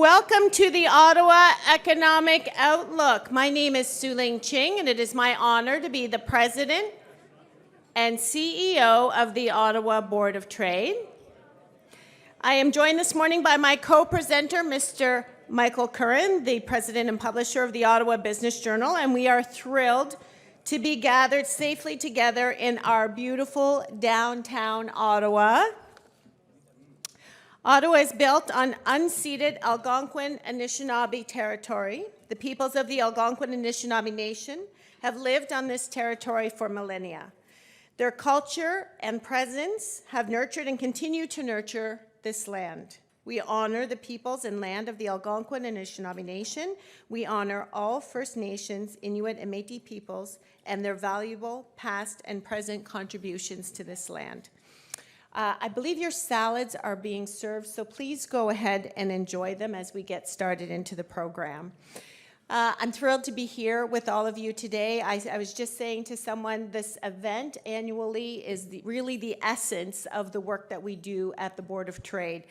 Welcome to the Ottawa Economic Outlook. My name is Su-Ling Ching, and it is my honor to be the President and CEO of the Ottawa Board of Trade. I am joined this morning by my co-presenter, Mr. Michael Curran, the President and Publisher of the Ottawa Business Journal, and we are thrilled to be gathered safely together in our beautiful downtown Ottawa. Ottawa is built on unceded Algonquin Anishinaabe territory. The peoples of the Algonquin Anishinaabe Nation have lived on this territory for millennia. Their culture and presence have nurtured and continue to nurture this land. We honor the peoples and land of the Algonquin Anishinaabe Nation. We honor all First Nations, Inuit, and Métis peoples and their valuable past and present contributions to this land. I believe your salads are being served, so please go ahead and enjoy them as we get started into the program. I'm thrilled to be here with all of you today. I was just saying to someone, this event annually is really the essence of the work that we do at the Board of Trade.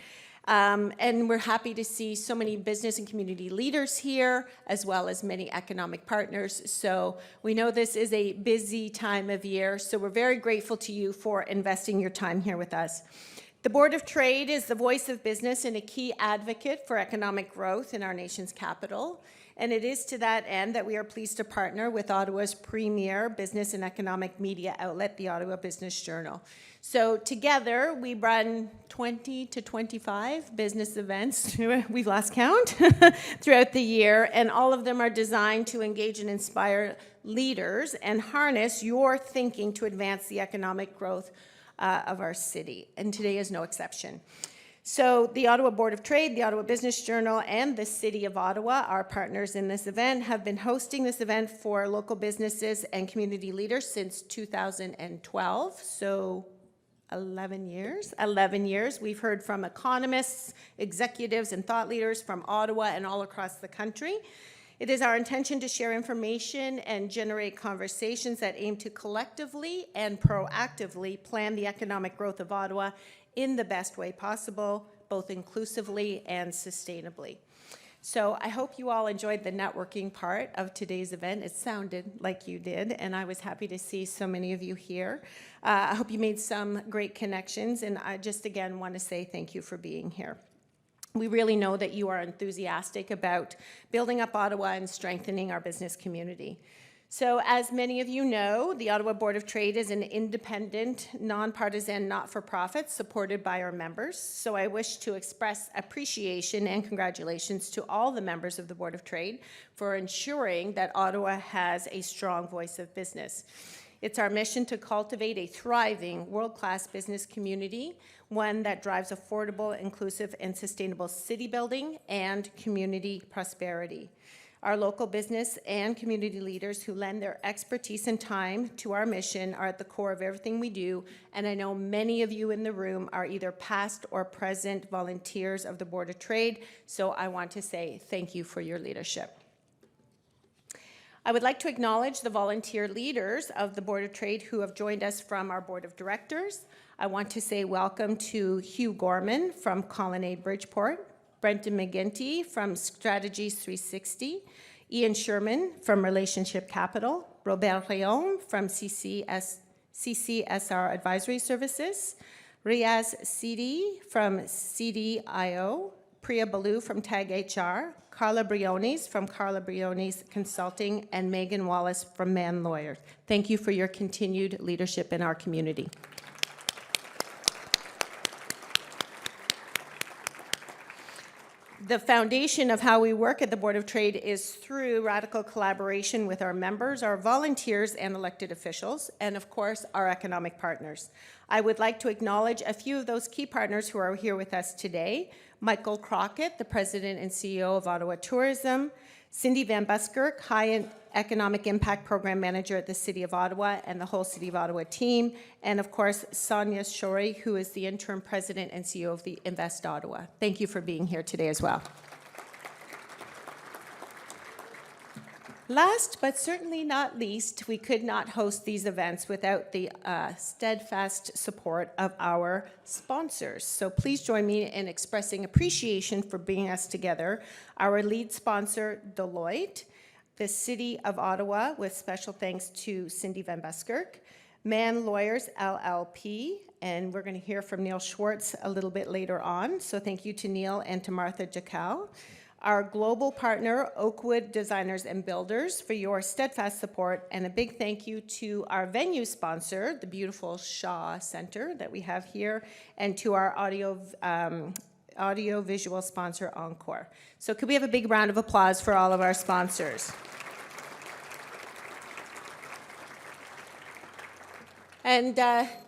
And we're happy to see so many business and community leaders here, as well as many economic partners. So we know this is a busy time of year, so we're very grateful to you for investing your time here with us. The Board of Trade is the voice of business and a key advocate for economic growth in our nation's capital. And it is to that end that we are pleased to partner with Ottawa's premier business and economic media outlet, the Ottawa Business Journal. So together, we run 20 to 25 business events, we've lost count, throughout the year, and all of them are designed to engage and inspire leaders and harness your thinking to advance the economic growth of our city, and today is no exception. So the Ottawa Board of Trade, the Ottawa Business Journal, and the City of Ottawa, our partners in this event, have been hosting this event for local businesses and community leaders since 2012, so 11 years. 11 years. We've heard from economists, executives, and thought leaders from Ottawa and all across the country. It is our intention to share information and generate conversations that aim to collectively and proactively plan the economic growth of Ottawa in the best way possible, both inclusively and sustainably. So I hope you all enjoyed the networking part of today's event. It sounded like you did, and I was happy to see so many of you here. I hope you made some great connections, and I just again want to say thank you for being here. We really know that you are enthusiastic about building up Ottawa and strengthening our business community. So as many of you know, the Ottawa Board of Trade is an independent, nonpartisan, not-for-profit supported by our members. So I wish to express appreciation and congratulations to all the members of the Board of Trade for ensuring that Ottawa has a strong voice of business. It's our mission to cultivate a thriving, world-class business community, one that drives affordable, inclusive, and sustainable city building and community prosperity. Our local business and community leaders who lend their expertise and time to our mission are at the core of everything we do, and I know many of you in the room are either past or present volunteers of the Board of Trade, so I want to say thank you for your leadership. I would like to acknowledge the volunteer leaders of the Board of Trade who have joined us from our Board of Directors. I want to say welcome to Hugh Gorman from Colonnade Bridgeport, Brenton McGinty from Strategies 360, Ian Sherman from Relationship Capital, Robert Rayon from CCSR Advisory Services, Riaz Sidi from CDIO, Priya Balu from TAG HR, Carla Briones from Carla Briones Consulting, and Megan Wallace from Mann Lawyers. Thank you for your continued leadership in our community. The foundation of how we work at the Board of Trade is through radical collaboration with our members, our volunteers and elected officials, and of course, our economic partners. I would like to acknowledge a few of those key partners who are here with us today. Michael Crockett, the President and CEO of Ottawa Tourism, Cindy Van Buskirk, High Economic Impact Program Manager at the City of Ottawa and the whole City of Ottawa team, and of course, Sonia Shorey, who is the Interim President and CEO of the Invest Ottawa. Thank you for being here today as well. Last but certainly not least, we could not host these events without the steadfast support of our sponsors. So please join me in expressing appreciation for bringing us together. Our lead sponsor, Deloitte, the City of Ottawa, with special thanks to Cindy Van Buskirk, Mann Lawyers LLP, and we're going to hear from Neil Schwartz a little bit later on. So thank you to Neil and to Martha Jacal. Our global partner, Oakwood Designers and Builders, for your steadfast support, and a big thank you to our venue sponsor, the beautiful Shaw Center that we have here, and to our audio-visual sponsor, Encore. So could we have a big round of applause for all of our sponsors? And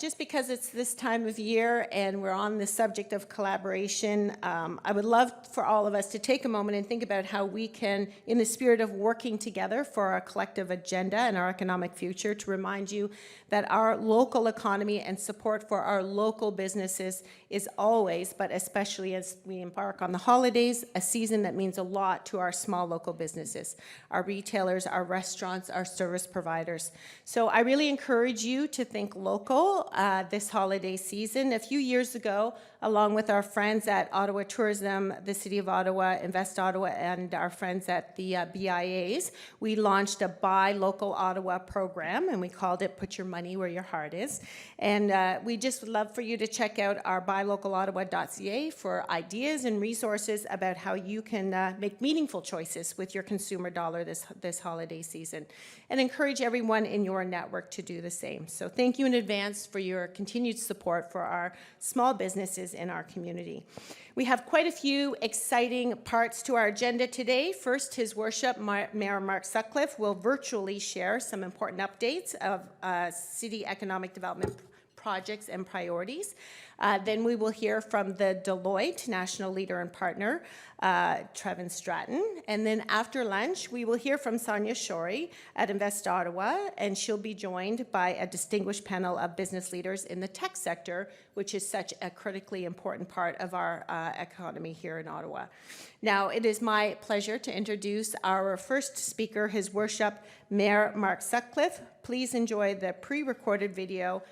just because it's this time of year and we're on the subject of collaboration, I would love for all of us to take a moment and think about how we can, in the spirit of working together for our collective agenda and our economic future, to remind you that our local economy and support for our local businesses is always, but especially as we embark on the holidays, a season that means a lot to our small local businesses, our retailers, our restaurants, our service providers. So I really encourage you to think local this holiday season. A few years ago, along with our friends at Ottawa Tourism, the City of Ottawa, Invest Ottawa, and our friends at the BIAs, we launched a Buy Local Ottawa program, and we called it Put Your Money Where Your Heart Is. And we just would love for you to check out our buylocalottawa.ca for ideas and resources about how you can make meaningful choices with your consumer dollar this holiday season, and encourage everyone in your network to do the same. So thank you in advance for your continued support for our small businesses in our community. We have quite a few exciting parts to our agenda today. First, His Worship Mayor Mark Sutcliffe will virtually share some important updates of city economic development projects and priorities. Then we will hear from the Deloitte National Leader and Partner, Trevin Stratton. And then after lunch, we will hear from Sonia Shorey at Invest Ottawa, and she'll be joined by a distinguished panel of business leaders in the tech sector, which is such a critically important part of our economy here in Ottawa. Now, it is my pleasure to introduce our first speaker, His Worship Mayor Mark Sutcliffe. Please enjoy the pre-recorded video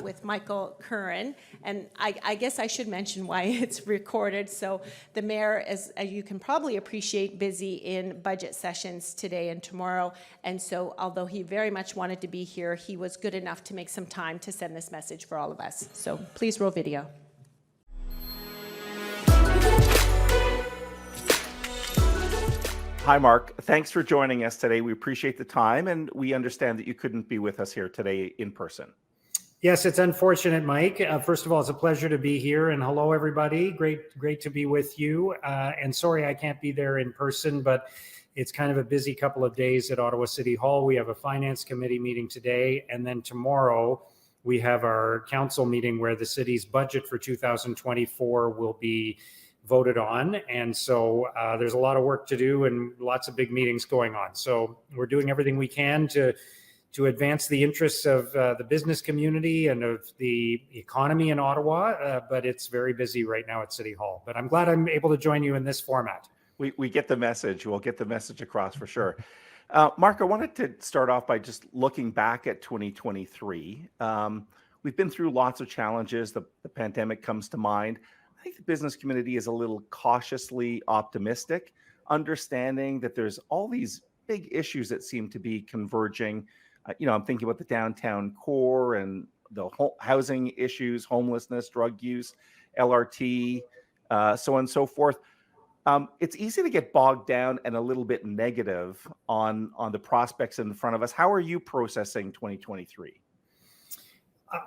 with Michael Curran. And I guess I should mention why it's recorded. So the mayor, as you can probably appreciate, busy in budget sessions today and tomorrow. And so although he very much wanted to be here, he was good enough to make some time to send this message for all of us. So please roll video. Hi, Mark. Thanks for joining us today. We appreciate the time, and we understand that you couldn't be with us here today in person. Yes, it's unfortunate, Mike. First of all, it's a pleasure to be here, and hello, everybody. Great to be with you. And sorry I can't be there in person, but it's kind of a busy couple of days at Ottawa City Hall. We have a finance committee meeting today, and then tomorrow we have our council meeting where the city's budget for 2024 will be voted on. And so there's a lot of work to do and lots of big meetings going on. So we're doing everything we can to advance the interests of the business community and of the economy in Ottawa, but it's very busy right now at City Hall. But I'm glad I'm able to join you in this format. We get the message. We'll get the message across for sure. Mark, I wanted to start off by just looking back at 2023. We've been through lots of challenges. The pandemic comes to mind. I think the business community is a little cautiously optimistic, understanding that there's all these big issues that seem to be converging. I'm thinking about the downtown core and the housing issues, homelessness, drug use, LRT, so on and so forth. It's easy to get bogged down and a little bit negative on the prospects in front of us. How are you processing 2023?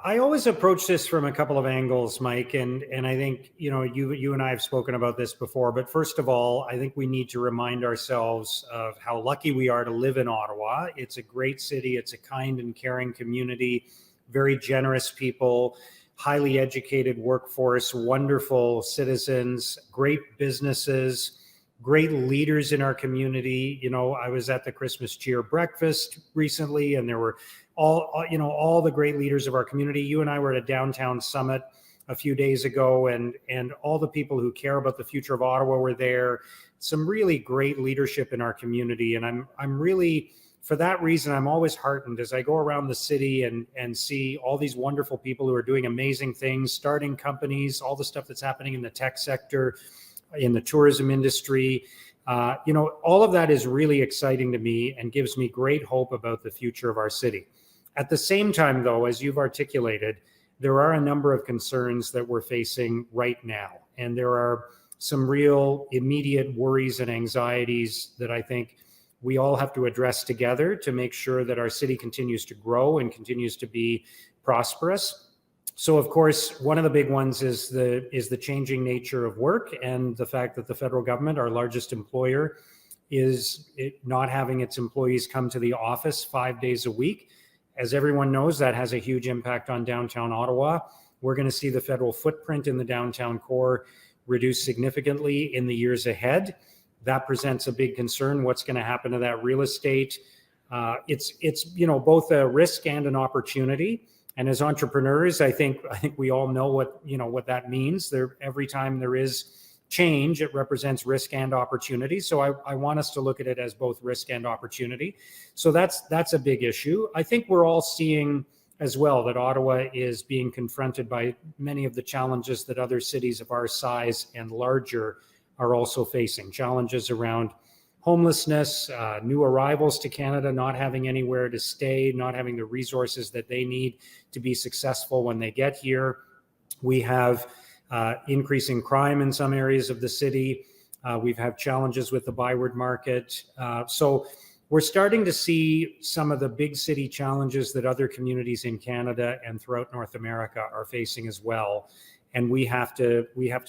I always approach this from a couple of angles, Mike, and I think you and I have spoken about this before. But first of all, I think we need to remind ourselves of how lucky we are to live in Ottawa. It's a great city. It's a kind and caring community, very generous people, highly educated workforce, wonderful citizens, great businesses, great leaders in our community. I was at the Christmas cheer breakfast recently, and there were all the great leaders of our community. You and I were at a downtown summit a few days ago, and all the people who care about the future of Ottawa were there. Some really great leadership in our community, and I'm really, for that reason, I'm always heartened as I go around the city and see all these wonderful people who are doing amazing things, starting companies, all the stuff that's happening in the tech sector, in the tourism industry. All of that is really exciting to me and gives me great hope about the future of our city. At the same time, though, as you've articulated, there are a number of concerns that we're facing right now. And there are some real immediate worries and anxieties that I think we all have to address together to make sure that our city continues to grow and continues to be prosperous. So, of course, one of the big ones is the changing nature of work and the fact that the federal government, our largest employer, is not having its employees come to the office 5 days a week. As everyone knows, that has a huge impact on downtown Ottawa. We're going to see the federal footprint in the downtown core reduce significantly in the years ahead. That presents a big concern. What's going to happen to that real estate? It's both a risk and an opportunity. And as entrepreneurs, I think we all know what that means. Every time there is change, it represents risk and opportunity. So I want us to look at it as both risk and opportunity. So that's a big issue. I think we're all seeing as well that Ottawa is being confronted by many of the challenges that other cities of our size and larger are also facing. Challenges around homelessness, new arrivals to Canada not having anywhere to stay, not having the resources that they need to be successful when they get here. We have increasing crime in some areas of the city. We've had challenges with the byward market. So we're starting to see some of the big city challenges that other communities in Canada and throughout North America are facing as well. And we have to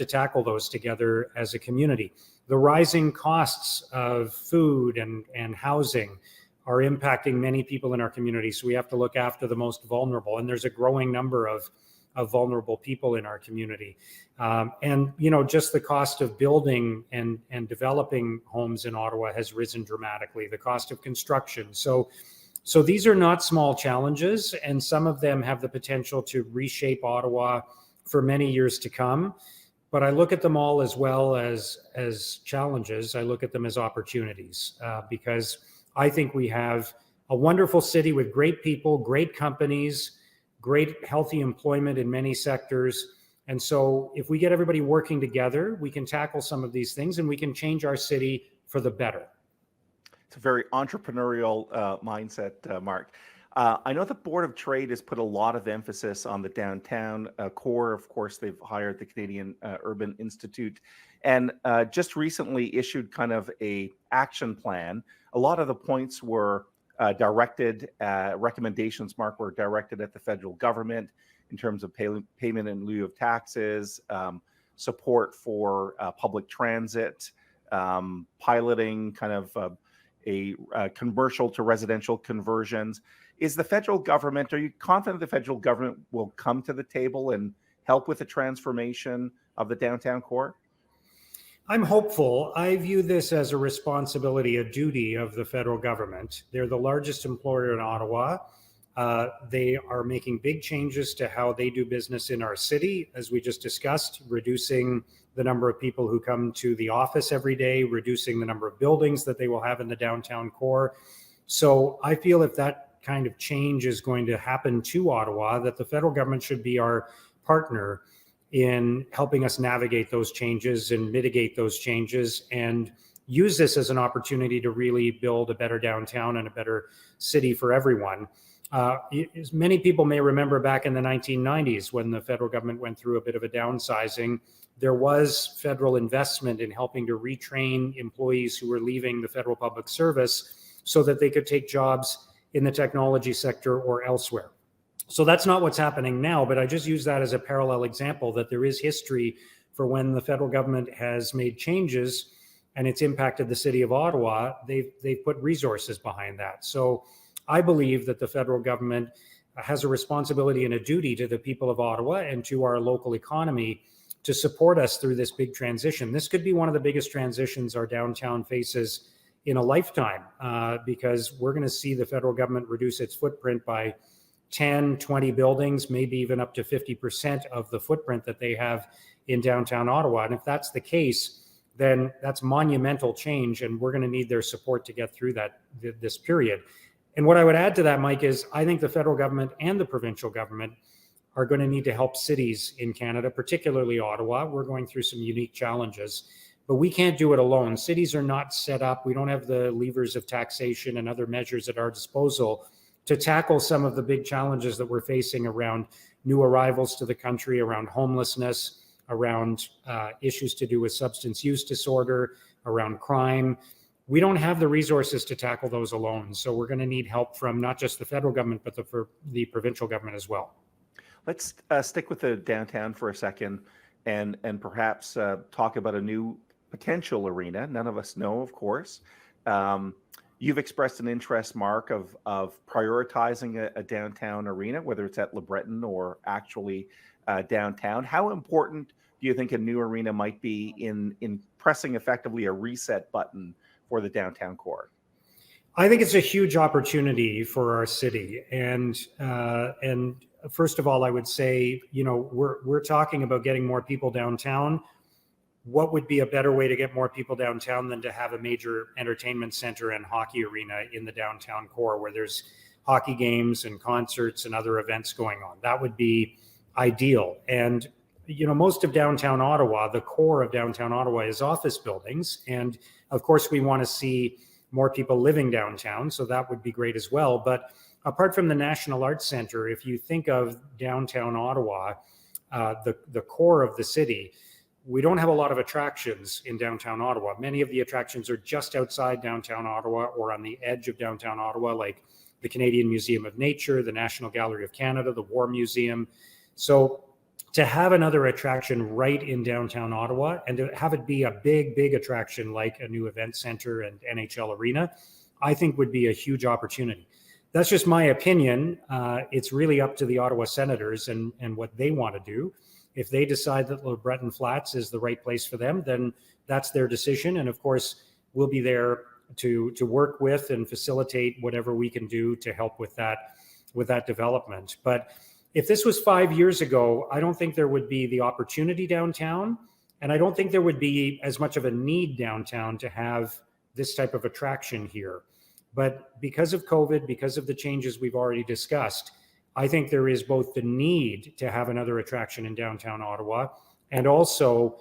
tackle those together as a community. The rising costs of food and housing are impacting many people in our community. So we have to look after the most vulnerable. And there's a growing number of vulnerable people in our community. And just the cost of building and developing homes in Ottawa has risen dramatically, the cost of construction. So these are not small challenges, and some of them have the potential to reshape Ottawa for many years to come. But I look at them all as well as challenges. I look at them as opportunities because I think we have a wonderful city with great people, great companies, great healthy employment in many sectors. And so if we get everybody working together, we can tackle some of these things and we can change our city for the better. It's a very entrepreneurial mindset, Mark. I know the Board of Trade has put a lot of emphasis on the downtown core. Of course, they've hired the Canadian Urban Institute and just recently issued kind of a action plan. A lot of the points were recommendations, Mark, were directed at the federal government in terms of payment in lieu of taxes, support for public transit, piloting kind of a commercial to residential conversions. Is the federal government, are you confident the federal government will come to the table and help with the transformation of the downtown core? I'm hopeful. I view this as a responsibility, a duty of the federal government. They're the largest employer in Ottawa. They are making big changes to how they do business in our city, as we just discussed, reducing the number of people who come to the office every day, reducing the number of buildings that they will have in the downtown core. So I feel if that kind of change is going to happen to Ottawa, that the federal government should be our partner in helping us navigate those changes and mitigate those changes and use this as an opportunity to really build a better downtown and a better city for everyone. As many people may remember back in the 1990s when the federal government went through a bit of a downsizing, there was federal investment in helping to retrain employees who were leaving the federal public service so that they could take jobs in the technology sector or elsewhere. So that's not what's happening now, but I just use that as a parallel example that there is history for when the federal government has made changes and it's impacted the city of Ottawa, they've put resources behind that. So I believe that the federal government has a responsibility and a duty to the people of Ottawa and to our local economy to support us through this big transition. This could be one of the biggest transitions our downtown faces in a lifetime because we're going to see the federal government reduce its footprint by 10, 20 buildings, maybe even up to 50% of the footprint that they have in downtown Ottawa. And if that's the case, then that's monumental change, and we're going to need their support to get through this period. And what I would add to that, Mike, is I think the federal government and the provincial government are going to need to help cities in Canada, particularly Ottawa. We're going through some unique challenges, but we can't do it alone. Cities are not set up. We don't have the levers of taxation and other measures at our disposal to tackle some of the big challenges that we're facing around new arrivals to the country, around homelessness, around issues to do with substance use disorder, around crime. We don't have the resources to tackle those alone. So we're going to need help from not just the federal government, but the provincial government as well. Let's stick with the downtown for a second and perhaps talk about a new potential arena. None of us know, of course. You've expressed an interest, Mark, of prioritizing a downtown arena, whether it's at Le Breton or actually downtown. How important do you think a new arena might be in pressing effectively a reset button for the downtown core? I think it's a huge opportunity for our city. And first of all, I would say, we're talking about getting more people downtown. What would be a better way to get more people downtown than to have a major entertainment center and hockey arena in the downtown core where there's hockey games and concerts and other events going on? That would be ideal. And, most of downtown Ottawa, the core of downtown Ottawa is office buildings. And of course, we want to see more people living downtown. So that would be great as well. But apart from the National Arts Centre, if you think of downtown Ottawa, the core of the city, we don't have a lot of attractions in downtown Ottawa. Many of the attractions are just outside downtown Ottawa or on the edge of downtown Ottawa, like the Canadian Museum of Nature, the National Gallery of Canada, the War Museum. So to have another attraction right in downtown Ottawa and to have it be a big, big attraction like a new event center and NHL arena, I think would be a huge opportunity. That's just my opinion. It's really up to the Ottawa Senators and what they want to do. If they decide that Le Breton Flats is the right place for them, then that's their decision. And of course, we'll be there to work with and facilitate whatever we can do to help with that development. But if this was 5 years ago, I don't think there would be the opportunity downtown. And I don't think there would be as much of a need downtown to have this type of attraction here. But because of COVID, because of the changes we've already discussed, I think there is both the need to have another attraction in downtown Ottawa, and also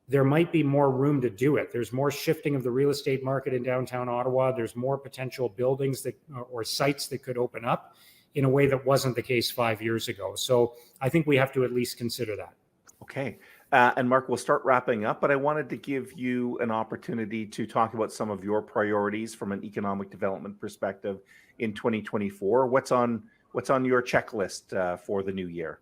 there might be more room to do it. There's more shifting of the real estate market in downtown Ottawa. There's more potential buildings or sites that could open up in a way that wasn't the case 5 years ago. So I think we have to at least consider that. Okay. And Mark, we'll start wrapping up, but I wanted to give you an opportunity to talk about some of your priorities from an economic development perspective in 2024. What's on your checklist for the new year?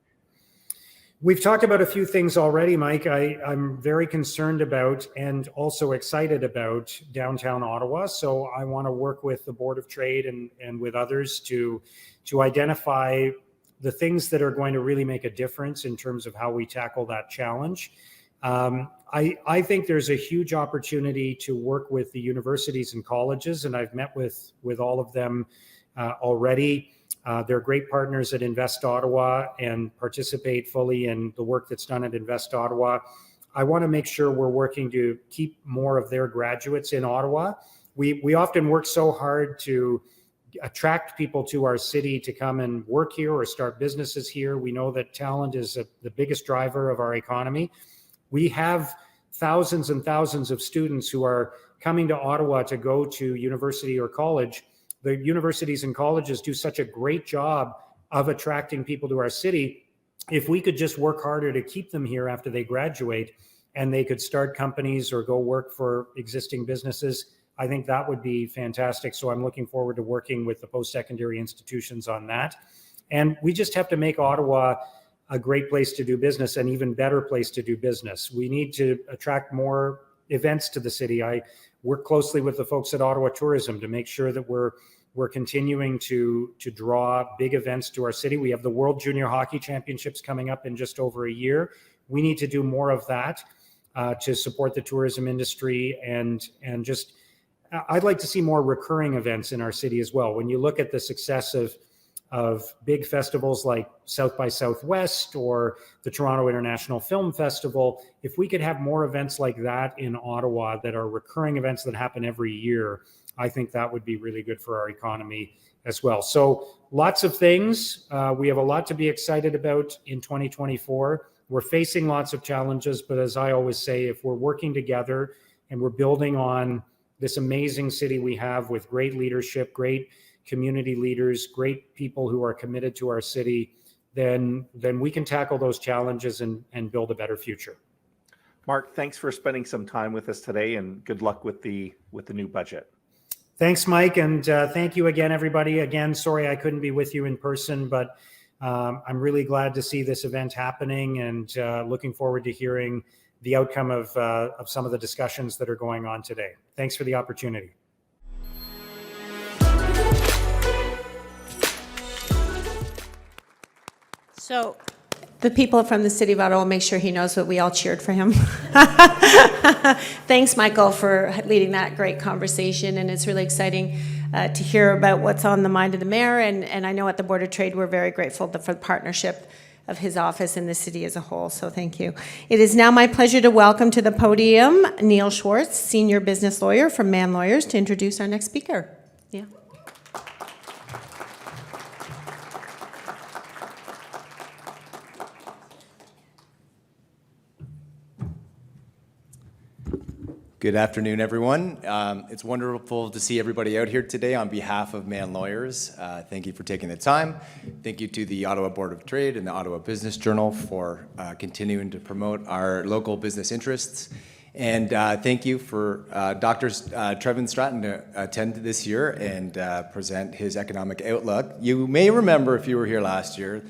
We've talked about a few things already, Mike. I'm very concerned about and also excited about downtown Ottawa. So I want to work with the Board of Trade and with others to identify the things that are going to really make a difference in terms of how we tackle that challenge. I think there's a huge opportunity to work with the universities and colleges, and I've met with all of them already. They're great partners at Invest Ottawa and participate fully in the work that's done at Invest Ottawa. I want to make sure we're working to keep more of their graduates in Ottawa. We often work so hard to attract people to our city to come and work here or start businesses here. We know that talent is the biggest driver of our economy. We have thousands and thousands of students who are coming to Ottawa to go to university or college. The universities and colleges do such a great job of attracting people to our city. If we could just work harder to keep them here after they graduate and they could start companies or go work for existing businesses, I think that would be fantastic. So I'm looking forward to working with the post-secondary institutions on that. And we just have to make Ottawa a great place to do business, an even better place to do business. We need to attract more events to the city. I work closely with the folks at Ottawa Tourism to make sure that we're continuing to draw big events to our city. We have the World Junior Hockey Championships coming up in just over a year. We need to do more of that to support the tourism industry and just I'd like to see more recurring events in our city as well. When you look at the success of of big festivals like South by Southwest or the Toronto International Film Festival, if we could have more events like that in Ottawa that are recurring events that happen every year, I think that would be really good for our economy as well. So lots of things. We have a lot to be excited about in 2024. We're facing lots of challenges, but as I always say, if we're working together and we're building on this amazing city we have with great leadership, great community leaders, great people who are committed to our city, then we can tackle those challenges and build a better future. Mark, thanks for spending some time with us today, and good luck with the new budget. Thanks, Mike, and thank you again, everybody. Again, sorry I couldn't be with you in person, but I'm really glad to see this event happening, and looking forward to hearing the outcome of some of the discussions that are going on today. Thanks for the opportunity. So the people from the City of Ottawa make sure he knows that we all cheered for him. Thanks, Michael, for leading that great conversation, and it's really exciting to hear about what's on the mind of the mayor, and I know at the Board of Trade we're very grateful for the partnership of his office and the city as a whole, so thank you. It is now my pleasure to welcome to the podium Neil Schwartz, senior business lawyer from Mann Lawyers, to introduce our next speaker. Yeah. Good afternoon, everyone. It's wonderful to see everybody out here today on behalf of Mann Lawyers. Thank you for taking the time. Thank you to the Ottawa Board of Trade and the Ottawa Business Journal for continuing to promote our local business interests. And thank you for Dr. Trevin Stratton to attend this year and present his economic outlook. You may remember, if you were here last year,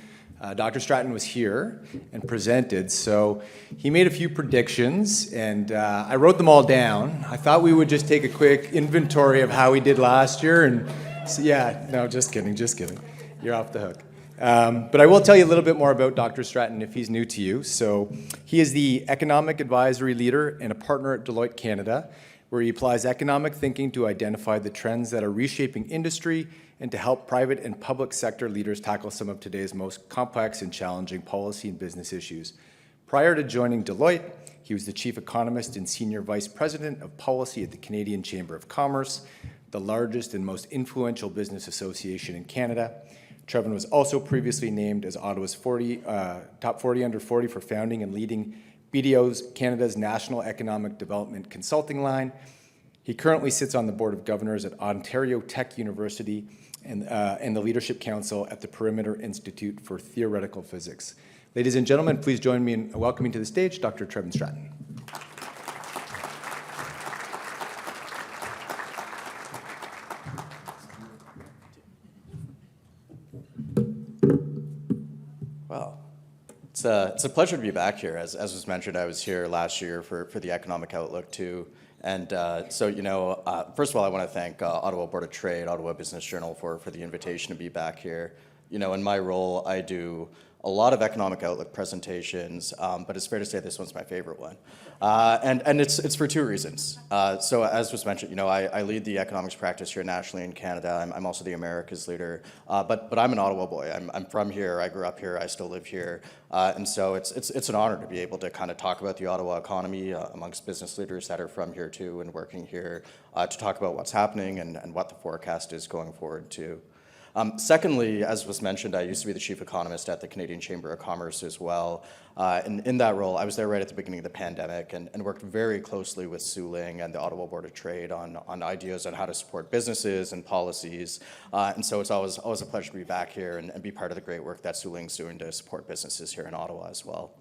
Dr. Stratton was here and presented, so he made a few predictions, and I wrote them all down. I thought we would just take a quick inventory of how we did last year, and so, yeah, no, just kidding. You're off the hook. But I will tell you a little bit more about Dr. Stratton if he's new to you. So he is the economic advisory leader and a partner at Deloitte Canada, where he applies economic thinking to identify the trends that are reshaping industry and to help private and public sector leaders tackle some of today's most complex and challenging policy and business issues. Prior to joining Deloitte, he was the chief economist and senior vice president of policy at the Canadian Chamber of Commerce, the largest and most influential business association in Canada. Trevin was also previously named as Ottawa's top 40 under 40 for founding and leading BDO's Canada's National Economic Development Consulting Line. He currently sits on the Board of Governors at Ontario Tech University and the Leadership Council at the Perimeter Institute for Theoretical Physics. Ladies and gentlemen, please join me in welcoming to the stage Dr. Trevin Stratton. Wow. It's a pleasure to be back here. As was mentioned, I was here last year for the Economic Outlook too. And so, first of all, I want to thank Ottawa Board of Trade, Ottawa Business Journal for the invitation to be back here. In my role, I do a lot of Economic Outlook presentations, but it's fair to say this one's my favorite one. And it's for two reasons. So as was mentioned, I lead the economics practice here nationally in Canada. I'm also the Americas leader, but I'm an Ottawa boy. I'm from here. I grew up here. I still live here. And so it's an honor to be able to kind of talk about the Ottawa economy amongst business leaders that are from here too and working here to talk about what's happening and what the forecast is going forward too. Secondly, as was mentioned, I used to be the chief economist at the Canadian Chamber of Commerce as well. And in that role, I was there right at the beginning of the pandemic and worked very closely with Sue Ling and the Ottawa Board of Trade on ideas on how to support businesses and policies. And so it's always a pleasure to be back here and be part of the great work that Sue Ling's doing to support businesses here in Ottawa as well.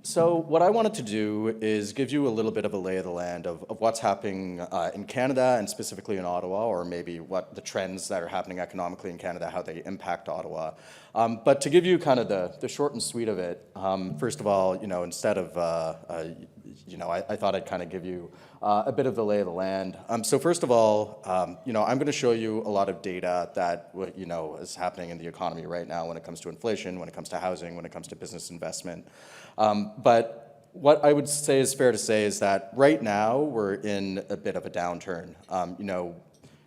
So what I wanted to do is give you a little bit of a lay of the land of what's happening in Canada and specifically in Ottawa, or maybe what the trends that are happening economically in Canada, how they impact Ottawa. But to give you kind of the short and sweet of it, first of all, instead of, I thought I'd kind of give you a bit of the lay of the land. So first of all, I'm going to show you a lot of data that, is happening in the economy right now when it comes to inflation, when it comes to housing, when it comes to business investment. But what I would say is fair to say is that right now we're in a bit of a downturn.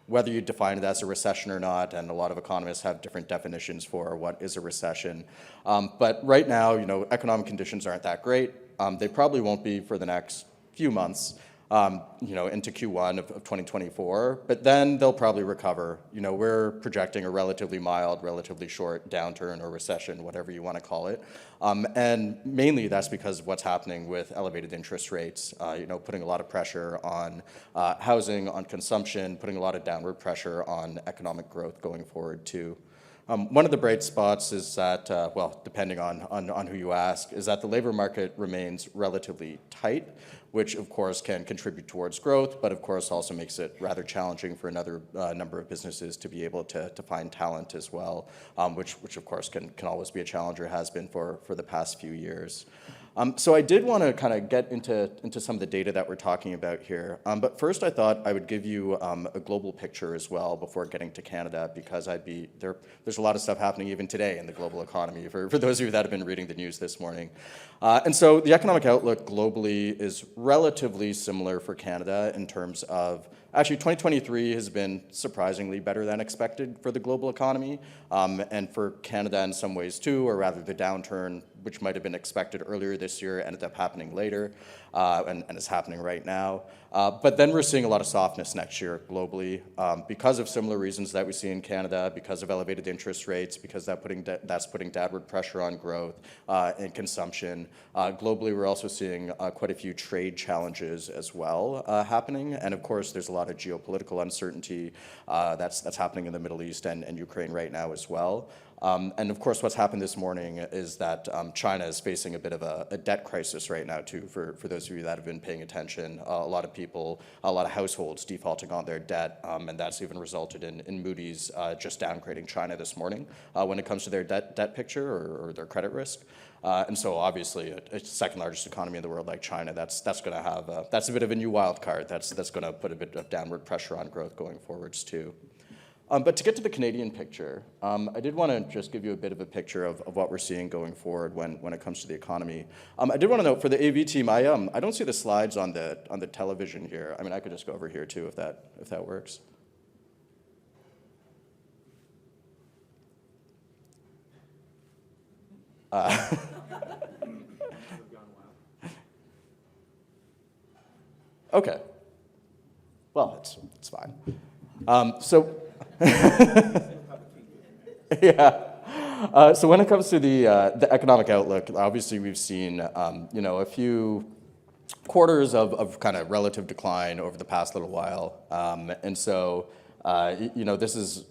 whether you define it as a recession or not, and a lot of economists have different definitions for what is a recession. But right now, economic conditions aren't that great. They probably won't be for the next few months, into Q1 of 2024, but then they'll probably recover. We're projecting a relatively mild, relatively short downturn or recession, whatever you want to call it. And mainly that's because of what's happening with elevated interest rates, putting a lot of pressure on housing, on consumption, putting a lot of downward pressure on economic growth going forward too. One of the bright spots is that, depending on who you ask, is that the labor market remains relatively tight, which of course can contribute towards growth, but of course also makes it rather challenging for another number of businesses to be able to find talent as well, which of course can always be a challenge, or has been for the past few years. So I did want to kind of get into some of the data that we're talking about here. But first I thought I would give you a global picture as well before getting to Canada, because there's a lot of stuff happening even today in the global economy for those of you that have been reading the news this morning. And so the economic outlook globally is relatively similar for Canada in terms of, actually 2023 has been surprisingly better than expected for the global economy, and for Canada in some ways too, or rather the downturn, which might have been expected earlier this year, ended up happening later, and is happening right now. But then we're seeing a lot of softness next year globally because of similar reasons that we see in Canada, because of elevated interest rates, because that's putting downward pressure on growth and consumption. Globally, we're also seeing quite a few trade challenges as well happening, and of course, there's a lot of geopolitical uncertainty that's happening in the Middle East and Ukraine right now as well. And of course, what's happened this morning is that China is facing a bit of a debt crisis right now too, for those of you that have been paying attention. A lot of people, a lot of households defaulting on their debt, and that's even resulted in Moody's just downgrading China this morning when it comes to their debt picture or their credit risk. And so obviously a second largest economy in the world like China, that's going to have, that's a bit of a new wild card. That's going to put a bit of downward pressure on growth going forwards too. But to get to the Canadian picture, I did want to just give you a bit of a picture of what we're seeing going forward when it comes to the economy. I did want to note for the AV team, I don't see the slides on the television here. I mean, I could just go over here too if that works. Okay. Well, it's fine. Yeah. So when it comes to the economic outlook, obviously we've seen a few quarters of kind of relative decline over the past little while, and so this is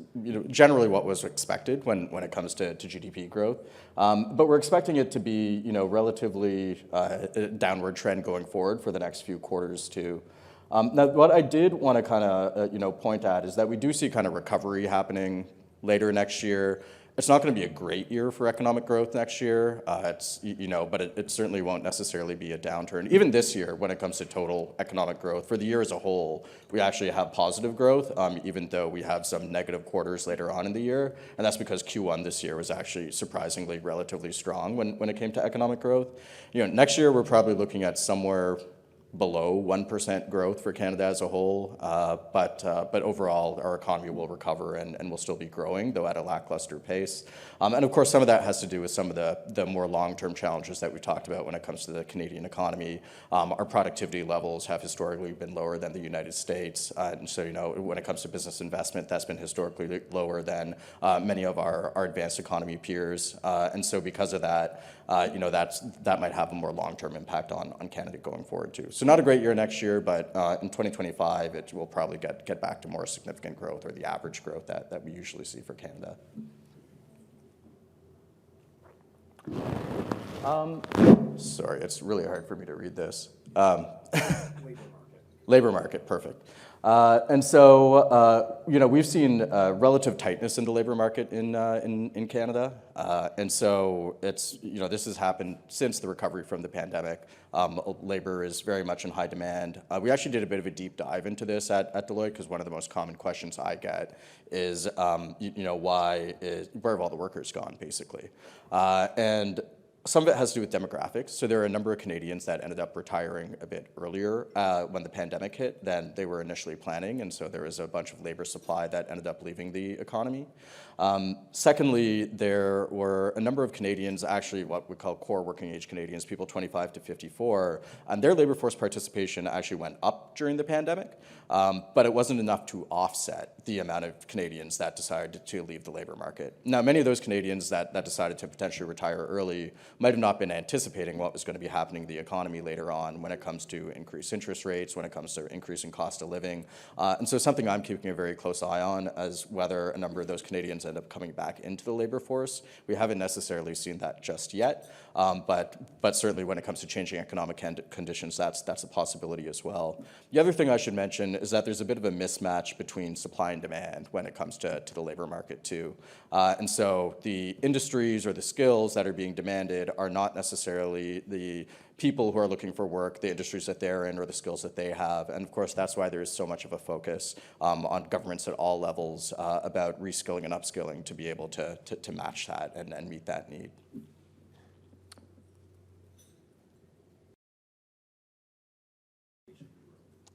generally what was expected when it comes to GDP growth, but we're expecting it to be relatively downward trend going forward for the next few quarters too. Now, what I did want to kind of point at is that we do see kind of recovery happening later next year. It's not going to be a great year for economic growth next year. But it certainly won't necessarily be a downturn. Even this year, when it comes to total economic growth, for the year as a whole, we actually have positive growth, even though we have some negative quarters later on in the year. And that's because Q1 this year was actually surprisingly relatively strong when it came to economic growth. Next year, we're probably looking at somewhere below 1% growth for Canada as a whole, but overall our economy will recover and will still be growing, though at a lackluster pace. And of course some of that has to do with some of the more long-term challenges that we talked about when it comes to the Canadian economy. Our productivity levels have historically been lower than the United States, and so when it comes to business investment, that's been historically lower than many of our advanced economy peers, and so because of that, that might have a more long-term impact on Canada going forward too. So not a great year next year, but in 2025, it will probably get back to more significant growth, or the average growth that we usually see for Canada. Sorry, it's really hard for me to read this. Labor market, perfect. And so, we've seen relative tightness in the labor market in Canada. And so this has happened since the recovery from the pandemic. Labor is very much in high demand. We actually did a bit of a deep dive into this at Deloitte, because one of the most common questions I get is, where have all the workers gone, basically? And Some of it has to do with demographics. So there are a number of Canadians that ended up retiring a bit earlier when the pandemic hit than they were initially planning. And so there was a bunch of labor supply that ended up leaving the economy. Secondly, there were a number of Canadians, actually what we call core working age Canadians, people 25 to 54, and their labor force participation actually went up during the pandemic, but it wasn't enough to offset the amount of Canadians that decided to leave the labor market. Now, many of those Canadians that decided to potentially retire early might have not been anticipating what was going to be happening in the economy later on when it comes to increased interest rates, when it comes to increasing cost of living. And so something I'm keeping a very close eye on is whether a number of those Canadians end up coming back into the labor force. We haven't necessarily seen that just yet, but certainly when it comes to changing economic conditions, that's a possibility as well. The other thing I should mention is that there's a bit of a mismatch between supply and demand when it comes to the labor market too. And so the industries or the skills that are being demanded are not necessarily the people who are looking for work, the industries that they're in, or the skills that they have. And of course, that's why there is so much of a focus on governments at all levels about reskilling and upskilling to be able to match that and meet that need.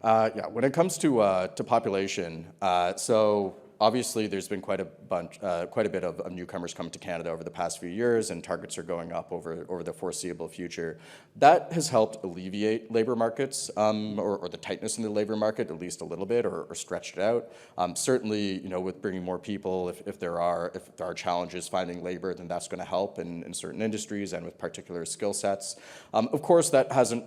Yeah, when it comes to population, so obviously there's been quite a bit of newcomers coming to Canada over the past few years, and targets are going up over the foreseeable future. That has helped alleviate labor markets, or the tightness in the labor market at least a little bit, or stretched it out. Certainly, with bringing more people, if there are challenges finding labor, then that's going to help in certain industries and with particular skill sets. Of course, that hasn't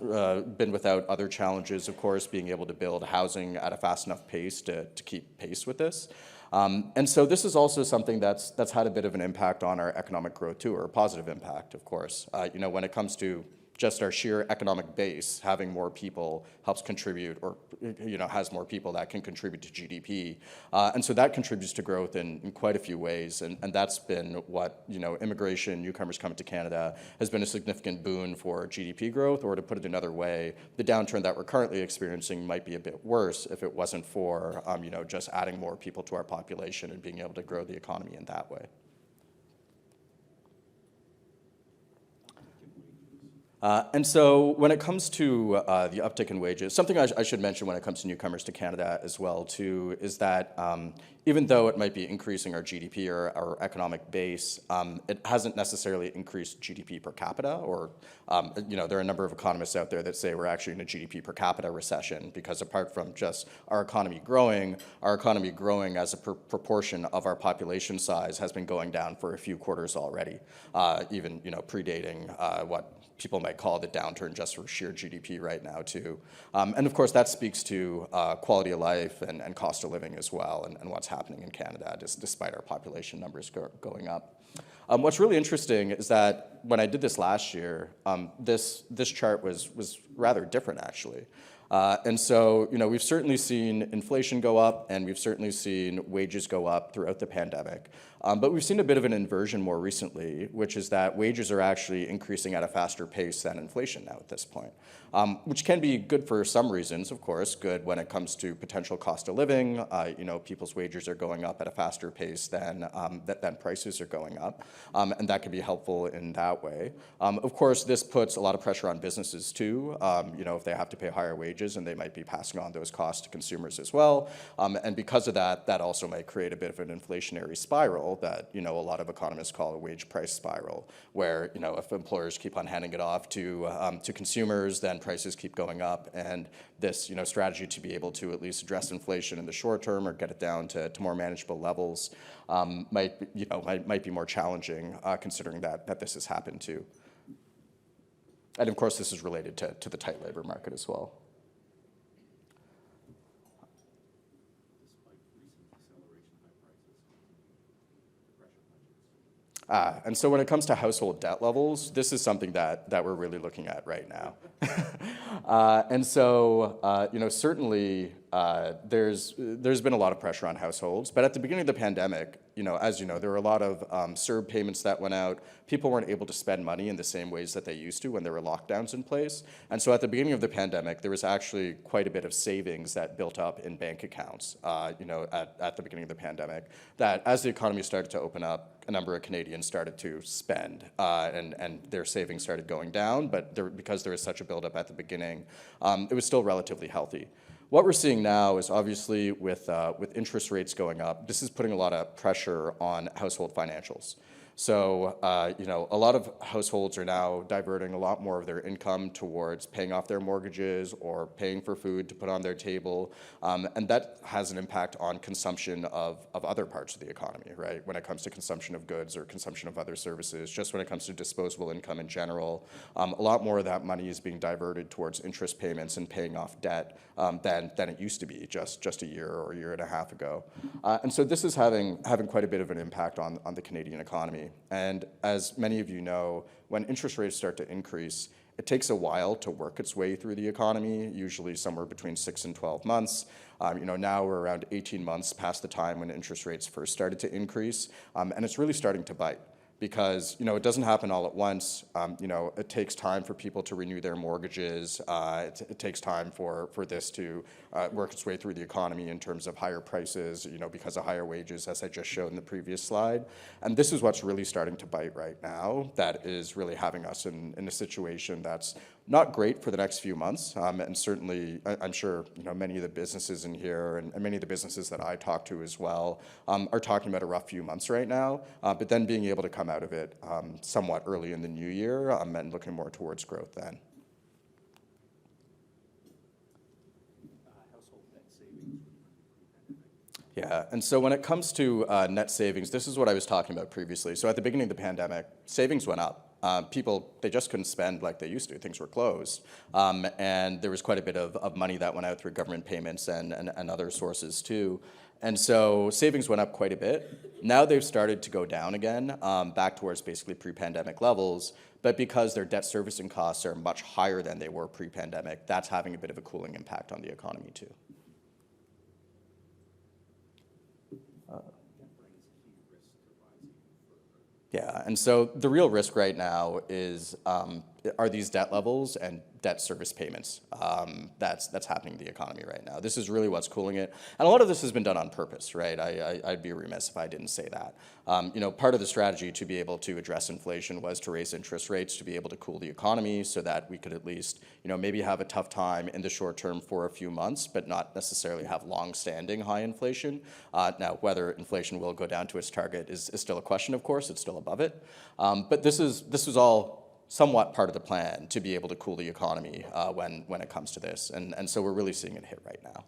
been without other challenges. Of course, being able to build housing at a fast enough pace to keep pace with this. And so this is also something that's had a bit of an impact on our economic growth too, or a positive impact, of course. When it comes to just our sheer economic base, having more people helps contribute, or has more people that can contribute to GDP. And so that contributes to growth in quite a few ways. And that's been what, immigration, newcomers coming to Canada, has been a significant boon for GDP growth. Or to put it another way, the downturn that we're currently experiencing might be a bit worse if it wasn't for, just adding more people to our population and being able to grow the economy in that way. And so when it comes to the uptick in wages, something I should mention when it comes to newcomers to Canada as well too is that even though it might be increasing our GDP or our economic base, it hasn't necessarily increased GDP per capita, or there are a number of economists out there that say we're actually in a GDP per capita recession, because apart from just our economy growing as a proportion of our population size has been going down for a few quarters already, even predating what people might call the downturn just for sheer GDP right now too. And of course that speaks to quality of life and cost of living as well, and what's happening in Canada despite our population numbers going up. What's really interesting is that when I did this last year, this chart was rather different actually. And so, we've certainly seen inflation go up, and we've certainly seen wages go up throughout the pandemic. But we've seen a bit of an inversion more recently, which is that wages are actually increasing at a faster pace than inflation now at this point, which can be good for some reasons, of course. Good when it comes to potential cost of living. People's wages are going up at a faster pace than prices are going up, and that can be helpful in that way. Of course, this puts a lot of pressure on businesses too. If they have to pay higher wages, and they might be passing on those costs to consumers as well. And because of that, that also might create a bit of an inflationary spiral that a lot of economists call a wage price spiral, where if employers keep on handing it off to consumers, then prices keep going up, and this strategy to be able to at least address inflation in the short term or get it down to more manageable levels might be more challenging, considering that this has happened too. And of course, this is related to the tight labor market as well. And so when it comes to household debt levels, this is something that we're really looking at right now. And so, certainly there's been a lot of pressure on households. But at the beginning of the pandemic, as you know, there were a lot of CERB payments that went out. People weren't able to spend money in the same ways that they used to when there were lockdowns in place. And so at the beginning of the pandemic, there was actually quite a bit of savings that built up in bank accounts, at the beginning of the pandemic, that as the economy started to open up, a number of Canadians started to spend, and their savings started going down. But because there was such a buildup at the beginning, it was still relatively healthy. What we're seeing now is obviously with interest rates going up, this is putting a lot of pressure on household financials. So, a lot of households are now diverting a lot more of their income towards paying off their mortgages or paying for food to put on their table. And that has an impact on consumption of other parts of the economy, right? When it comes to consumption of goods or consumption of other services, just when it comes to disposable income in general, a lot more of that money is being diverted towards interest payments and paying off debt than it used to be just a year or a year and a half ago. And so this is having quite a bit of an impact on the Canadian economy. And as many of you know, when interest rates start to increase, it takes a while to work its way through the economy, usually somewhere between 6 and 12 months. Now we're around 18 months past the time when interest rates first started to increase, and it's really starting to bite. Because it doesn't happen all at once. It takes time for people to renew their mortgages. It takes time for this to work its way through the economy in terms of higher prices, because of higher wages, as I just showed in the previous slide. And this is what's really starting to bite right now. That is really having us in a situation that's not great for the next few months. And certainly, I'm sure many of the businesses in here and many of the businesses that I talk to as well are talking about a rough few months right now. But then being able to come out of it somewhat early in the new year and looking more towards growth then. Yeah, and so when it comes to net savings, this is what I was talking about previously. So at the beginning of the pandemic, savings went up. People, they just couldn't spend like they used to. Things were closed. And there was quite a bit of money that went out through government payments and other sources too. And so savings went up quite a bit. Now they've started to go down again, back towards basically pre-pandemic levels. But because their debt servicing costs are much higher than they were pre-pandemic, that's having a bit of a cooling impact on the economy too. Yeah, and so the real risk right now is are these debt levels and debt service payments that's happening in the economy right now. This is really what's cooling it. And a lot of this has been done on purpose, right? I'd be remiss if I didn't say that. Part of the strategy to be able to address inflation was to raise interest rates to be able to cool the economy so that we could at least, maybe have a tough time in the short term for a few months, but not necessarily have long-standing high inflation. Now, whether inflation will go down to its target is still a question, of course. It's still above it. But this was all somewhat part of the plan to be able to cool the economy when it comes to this. And so we're really seeing it hit right now.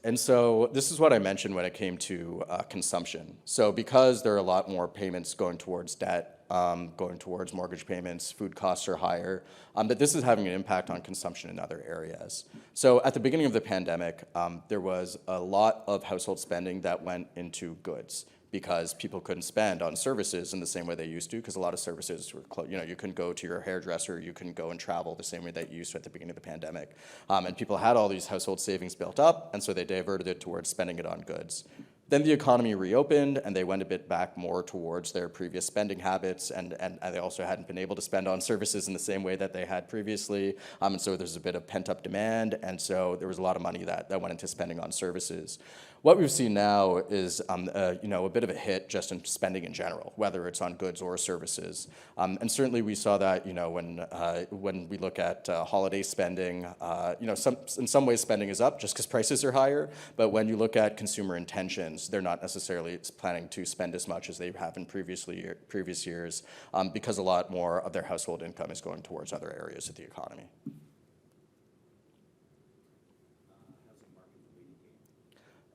And so this is what I mentioned when it came to consumption. So because there are a lot more payments going towards debt, going towards mortgage payments, food costs are higher, but this is having an impact on consumption in other areas. So at the beginning of the pandemic, there was a lot of household spending that went into goods, because people couldn't spend on services in the same way they used to, because a lot of services were closed. You couldn't go to your hairdresser, you couldn't go and travel the same way that you used to at the beginning of the pandemic. And people had all these household savings built up, and so they diverted it towards spending it on goods. Then the economy reopened, and they went a bit back more towards their previous spending habits, and they also hadn't been able to spend on services in the same way that they had previously. And so there's a bit of pent-up demand, and so there was a lot of money that went into spending on services. What we've seen now is a bit of a hit just in spending in general, whether it's on goods or services. And certainly we saw that when we look at holiday spending, in some ways spending is up just because prices are higher, but when you look at consumer intentions, they're not necessarily planning to spend as much as they have in previous years, because a lot more of their household income is going towards other areas of the economy.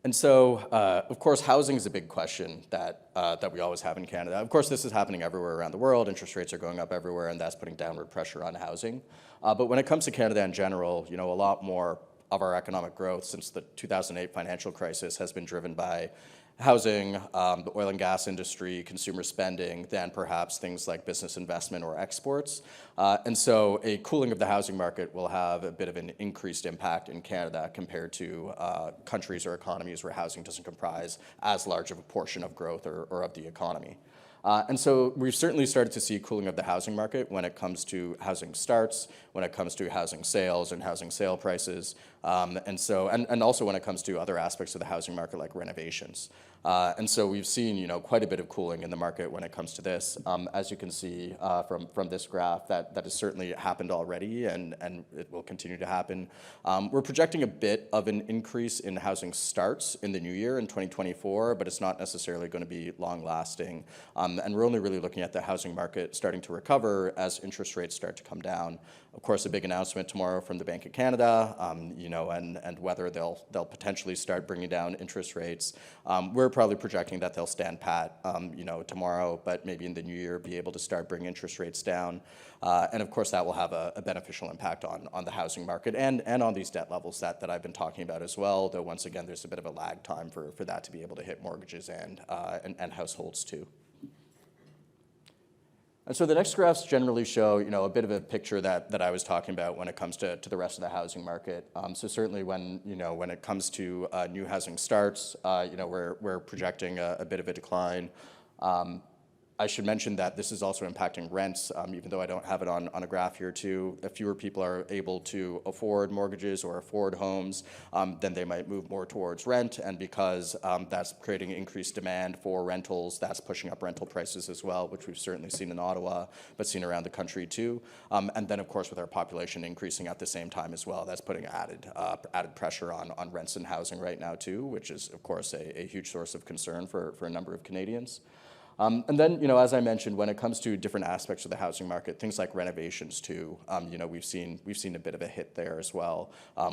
And so, of course, housing is a big question that we always have in Canada. Of course, this is happening everywhere around the world. Interest rates are going up everywhere, and that's putting downward pressure on housing. But when it comes to Canada in general, a lot more of our economic growth since the 2008 financial crisis has been driven by housing, the oil and gas industry, consumer spending, than perhaps things like business investment or exports. And so a cooling of the housing market will have a bit of an increased impact in Canada compared to countries or economies where housing doesn't comprise as large of a portion of growth or of the economy. And so we've certainly started to see cooling of the housing market when it comes to housing starts, when it comes to housing sales and housing sale prices, and also when it comes to other aspects of the housing market like renovations. And so we've seen, quite a bit of cooling in the market when it comes to this. As you can see from this graph, that has certainly happened already, and it will continue to happen. We're projecting a bit of an increase in housing starts in the new year in 2024, but it's not necessarily going to be long-lasting. And we're only really looking at the housing market starting to recover as interest rates start to come down. Of course, a big announcement tomorrow from the Bank of Canada, and whether they'll potentially start bringing down interest rates. We're probably projecting that they'll stand pat, tomorrow, but maybe in the new year be able to start bringing interest rates down. And of course, that will have a beneficial impact on the housing market and on these debt levels that I've been talking about as well, though once again, there's a bit of a lag time for that to be able to hit mortgages and households too. And so the next graphs generally show, a bit of a picture that I was talking about when it comes to the rest of the housing market. So certainly when it comes to new housing starts, we're projecting a bit of a decline. I should mention that this is also impacting rents, even though I don't have it on a graph here too. If fewer people are able to afford mortgages or afford homes, then they might move more towards rent. And because that's creating increased demand for rentals, that's pushing up rental prices as well, which we've certainly seen in Ottawa, but seen around the country too. And then of course, with our population increasing at the same time as well, that's putting added pressure on rents and housing right now too, which is of course a huge source of concern for a number of Canadians. And then, as I mentioned, when it comes to different aspects of the housing market, things like renovations too, we've seen a bit of a hit there as well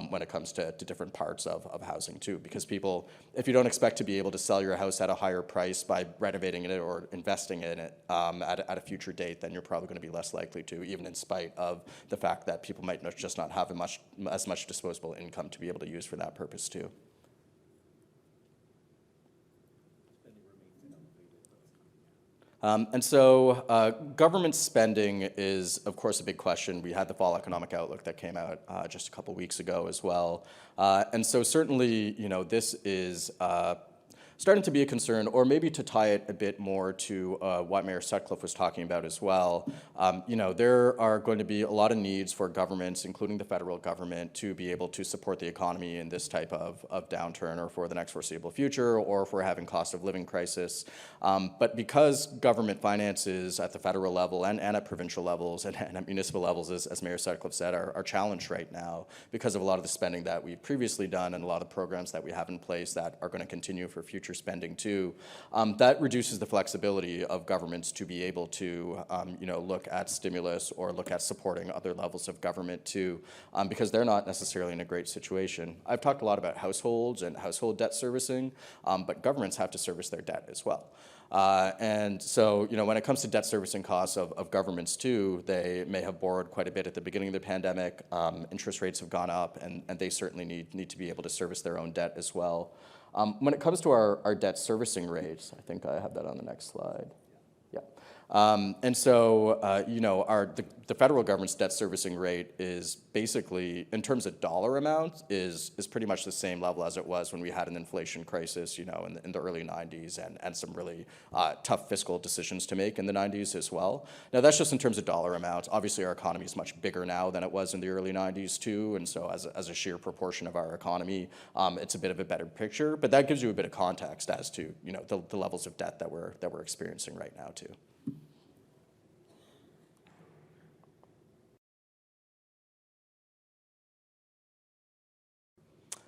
when it comes to different parts of housing too, because people, if you don't expect to be able to sell your house at a higher price by renovating it or investing in it at a future date, then you're probably going to be less likely to, even in spite of the fact that people might just not have as much disposable income to be able to use for that purpose too. And so government spending is, of course, a big question. We had the fall economic outlook that came out just a couple weeks ago as well. And so certainly, this is starting to be a concern, or maybe to tie it a bit more to what Mayor Sutcliffe was talking about as well. There are going to be a lot of needs for governments, including the federal government, to be able to support the economy in this type of downturn or for the next foreseeable future, or if we're having cost of living crisis. But because government finances at the federal level and at provincial levels and at municipal levels, as Mayor Sutcliffe said, are challenged right now because of a lot of the spending that we've previously done and a lot of programs that we have in place that are going to continue for future spending too, that reduces the flexibility of governments to be able to, look at stimulus or look at supporting other levels of government too, because they're not necessarily in a great situation. I've talked a lot about households and household debt servicing, but governments have to service their debt as well. And so, when it comes to debt servicing costs of governments too, they may have borrowed quite a bit at the beginning of the pandemic. Interest rates have gone up, and they certainly need to be able to service their own debt as well. When it comes to our debt servicing rates, I think I have that on the next slide. Yeah. And so, the federal government's debt servicing rate is basically, in terms of dollar amount, is pretty much the same level as it was when we had an inflation crisis, in the early 90s and some really tough fiscal decisions to make in the 90s as well. Now, that's just in terms of dollar amount. Obviously, our economy is much bigger now than it was in the early 90s too, and so as a sheer proportion of our economy, it's a bit of a better picture, but that gives you a bit of context as to, the levels of debt that we're experiencing right now too.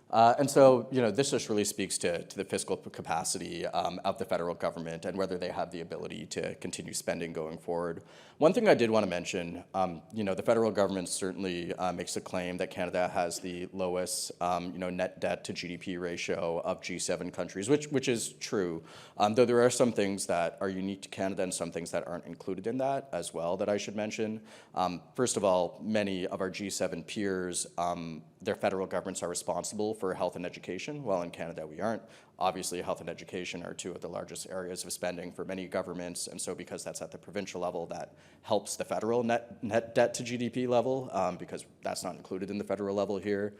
And so, this just really speaks to the fiscal capacity of the federal government and whether they have the ability to continue spending going forward. One thing I did want to mention, the federal government certainly makes a claim that Canada has the lowest, net debt to GDP ratio of G7 countries, which is true, though there are some things that are unique to Canada and some things that aren't included in that as well that I should mention. First of all, many of our G7 peers their federal governments are responsible for health and education, while in Canada we aren't. Obviously, health and education are two of the largest areas of spending for many governments, and so because that's at the provincial level, that helps the federal net debt to GDP level, because that's not included in the federal level here.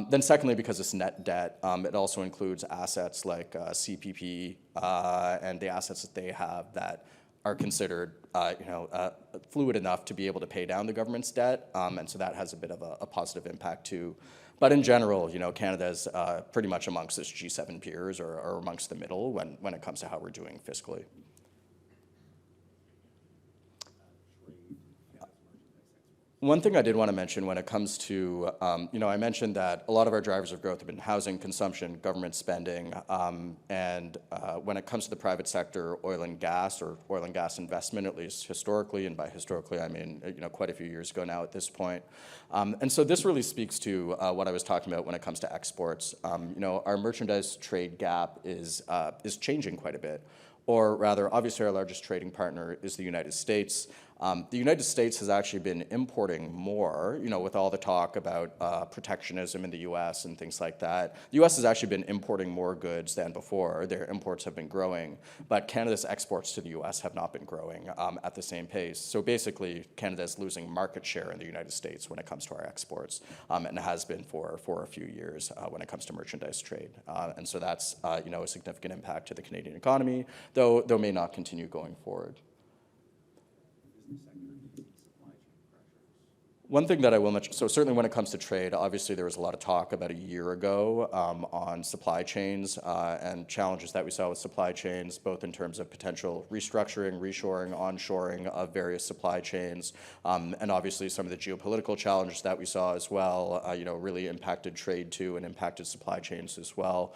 Then secondly, because it's net debt, it also includes assets like CPP and the assets that they have that are considered fluid enough to be able to pay down the government's debt, and so that has a bit of a positive impact too. But in general, Canada is pretty much amongst its G7 peers or amongst the middle when it comes to how we're doing fiscally. One thing I did want to mention when it comes to, I mentioned that a lot of our drivers of growth have been housing, consumption, government spending, and when it comes to the private sector, oil and gas investment, at least historically, and by historically I mean quite a few years ago now at this point. And so this really speaks to what I was talking about when it comes to exports. Our merchandise trade gap is changing quite a bit. Or rather, obviously our largest trading partner is the United States. The United States has actually been importing more, with all the talk about protectionism in the U.S. and things like that. The U.S. has actually been importing more goods than before. Their imports have been growing, but Canada's exports to the U.S. have not been growing at the same pace. So basically, Canada is losing market share in the United States when it comes to our exports, and has been for a few years when it comes to merchandise trade. And so that's a significant impact to the Canadian economy, though may not continue going forward. One thing that I will mention, so certainly when it comes to trade, obviously there was a lot of talk about a year ago on supply chains and challenges that we saw with supply chains, both in terms of potential restructuring, reshoring, onshoring of various supply chains, and obviously some of the geopolitical challenges that we saw as well, really impacted trade too and impacted supply chains as well.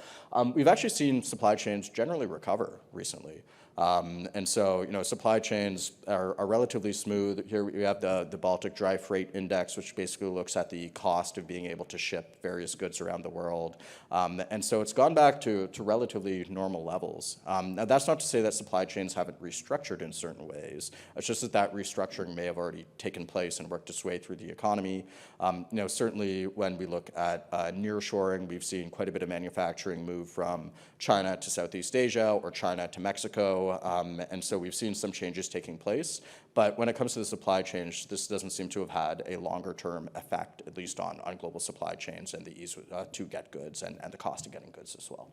We've actually seen supply chains generally recover recently. And so, supply chains are relatively smooth. Here we have the Baltic Dry Freight Index, which basically looks at the cost of being able to ship various goods around the world. And so it's gone back to relatively normal levels. Now, that's not to say that supply chains haven't restructured in certain ways. It's just that restructuring may have already taken place and worked its way through the economy. Certainly when we look at nearshoring, we've seen quite a bit of manufacturing move from China to Southeast Asia or China to Mexico. And so we've seen some changes taking place. But when it comes to the supply chains, this doesn't seem to have had a longer term effect, at least on global supply chains and the ease to get goods and the cost of getting goods as well.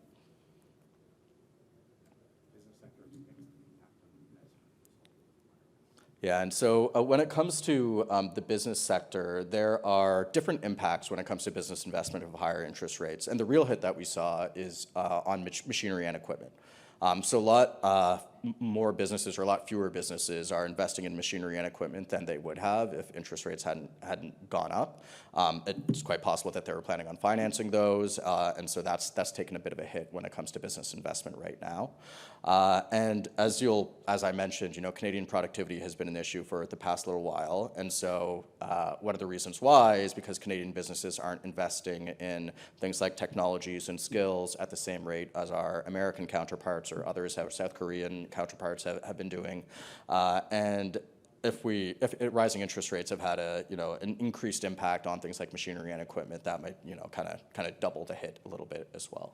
Yeah, and so when it comes to the business sector, there are different impacts when it comes to business investment of higher interest rates. And the real hit that we saw is on machinery and equipment. So a lot more businesses or a lot fewer businesses are investing in machinery and equipment than they would have if interest rates hadn't gone up. It's quite possible that they were planning on financing those, and so that's taken a bit of a hit when it comes to business investment right now. And as I mentioned, Canadian productivity has been an issue for the past little while, and so one of the reasons why is because Canadian businesses aren't investing in things like technologies and skills at the same rate as our American counterparts or others, our South Korean counterparts have been doing, and if rising interest rates have had an increased impact on things like machinery and equipment, that might kind of double the hit a little bit as well.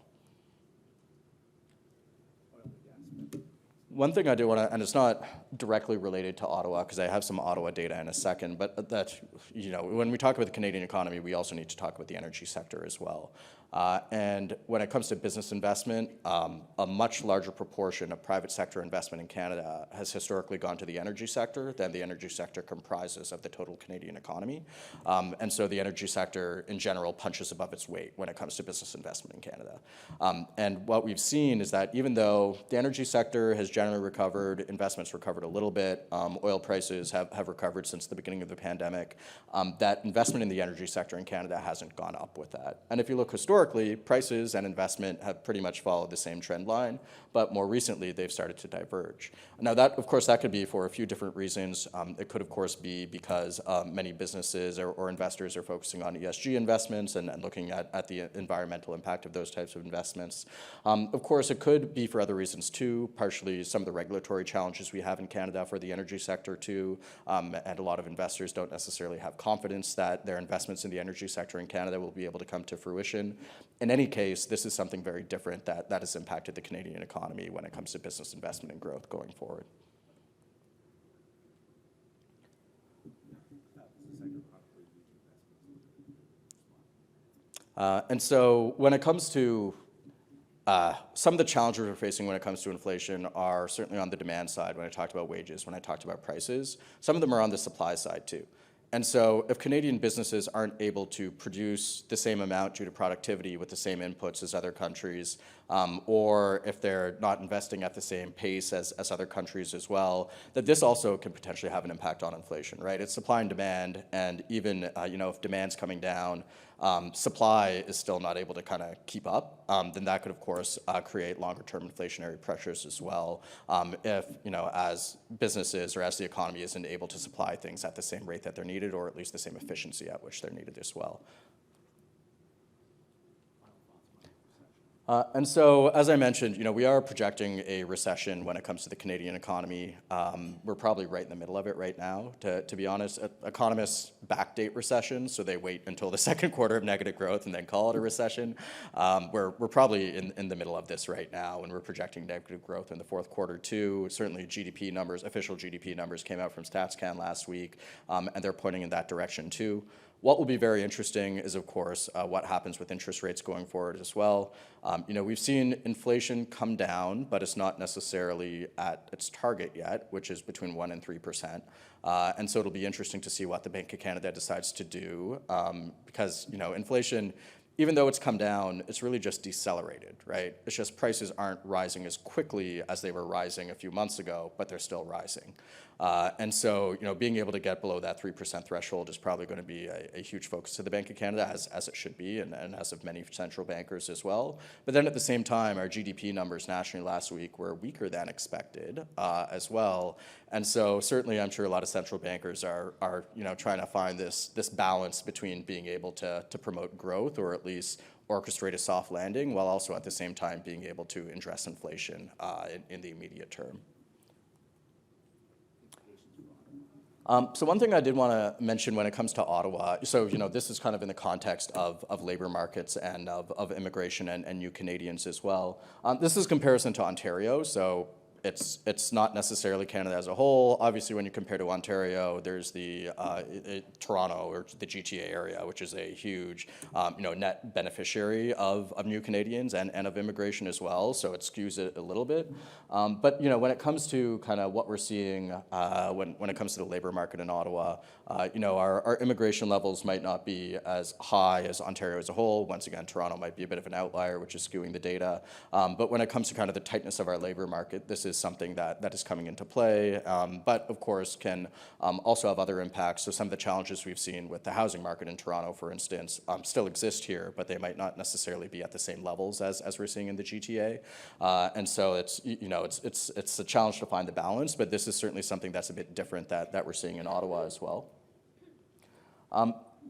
One thing I do want to, and it's not directly related to Ottawa because I have some Ottawa data in a second, but that when we talk about the Canadian economy, we also need to talk about the energy sector as well. And when it comes to business investment, a much larger proportion of private sector investment in Canada has historically gone to the energy sector than the energy sector comprises of the total Canadian economy. And so the energy sector in general punches above its weight when it comes to business investment in Canada. And what we've seen is that even though the energy sector has generally recovered, investments recovered a little bit, oil prices have recovered since the beginning of the pandemic, that investment in the energy sector in Canada hasn't gone up with that. And if you look historically, prices and investment have pretty much followed the same trend line, but more recently they've started to diverge. Now that, of course, that could be for a few different reasons. It could, of course, be because many businesses or investors are focusing on ESG investments and looking at the environmental impact of those types of investments. Of course, it could be for other reasons too, partially some of the regulatory challenges we have in Canada for the energy sector too, and a lot of investors don't necessarily have confidence that their investments in the energy sector in Canada will be able to come to fruition. In any case, this is something very different that has impacted the Canadian economy when it comes to business investment and growth going forward. And so when it comes to some of the challenges we're facing when it comes to inflation are certainly on the demand side when I talked about wages, when I talked about prices. Some of them are on the supply side too. And so if Canadian businesses aren't able to produce the same amount due to productivity with the same inputs as other countries, or if they're not investing at the same pace as other countries as well, that this also can potentially have an impact on inflation, right? It's supply and demand, and even if demand's coming down, supply is still not able to kind of keep up, then that could, of course, create longer-term inflationary pressures as well. If, as businesses or as the economy isn't able to supply things at the same rate that they're needed, or at least the same efficiency at which they're needed as well. And so, as I mentioned, we are projecting a recession when it comes to the Canadian economy. We're probably right in the middle of it right now, to be honest. Economists backdate recession, so they wait until the second quarter of negative growth and then call it a recession. We're probably in the middle of this right now, and we're projecting negative growth in the fourth quarter too. Certainly GDP numbers, official GDP numbers came out from StatsCan last week, and they're pointing in that direction too. What will be very interesting is, of course, what happens with interest rates going forward as well. We've seen inflation come down, but it's not necessarily at its target yet, which is between 1% and 3%. And so it'll be interesting to see what the Bank of Canada decides to do, because inflation, even though it's come down, it's really just decelerated, right? It's just prices aren't rising as quickly as they were rising a few months ago, but they're still rising. And so, being able to get below that 3% threshold is probably going to be a huge focus to the Bank of Canada, as it should be, and as of many central bankers as well. But then at the same time, our GDP numbers nationally last week were weaker than expected as well. And so certainly I'm sure a lot of central bankers are trying to find this balance between being able to promote growth, or at least orchestrate a soft landing, while also at the same time being able to address inflation in the immediate term. So one thing I did want to mention when it comes to Ottawa, so this is kind of in the context of labor markets and of immigration and new Canadians as well. This is comparison to Ontario, so it's not necessarily Canada as a whole. Obviously, when you compare to Ontario, there's the Toronto or the GTA area, which is a huge net beneficiary of new Canadians and of immigration as well. So it skews it a little bit. But when it comes to kind of what we're seeing when it comes to the labor market in Ottawa, our immigration levels might not be as high as Ontario as a whole. Once again, Toronto might be a bit of an outlier, which is skewing the data. But when it comes to kind of the tightness of our labor market, this is something that is coming into play, but of course can also have other impacts. So some of the challenges we've seen with the housing market in Toronto, for instance, still exist here, but they might not necessarily be at the same levels as we're seeing in the GTA. And so it's a challenge to find the balance, but this is certainly something that's a bit different that we're seeing in Ottawa as well.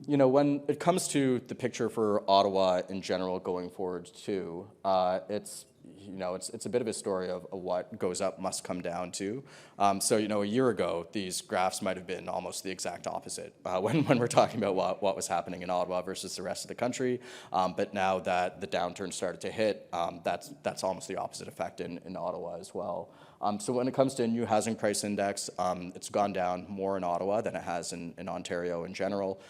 When it comes to the picture for Ottawa in general going forward too, it's a bit of a story of what goes up must come down too. So a year ago, these graphs might have been almost the exact opposite when we're talking about what was happening in Ottawa versus the rest of the country. But now that the downturn started to hit, that's almost the opposite effect in Ottawa as well. So when it comes to new housing price index, it's gone down more in Ottawa than it has in Ontario in general.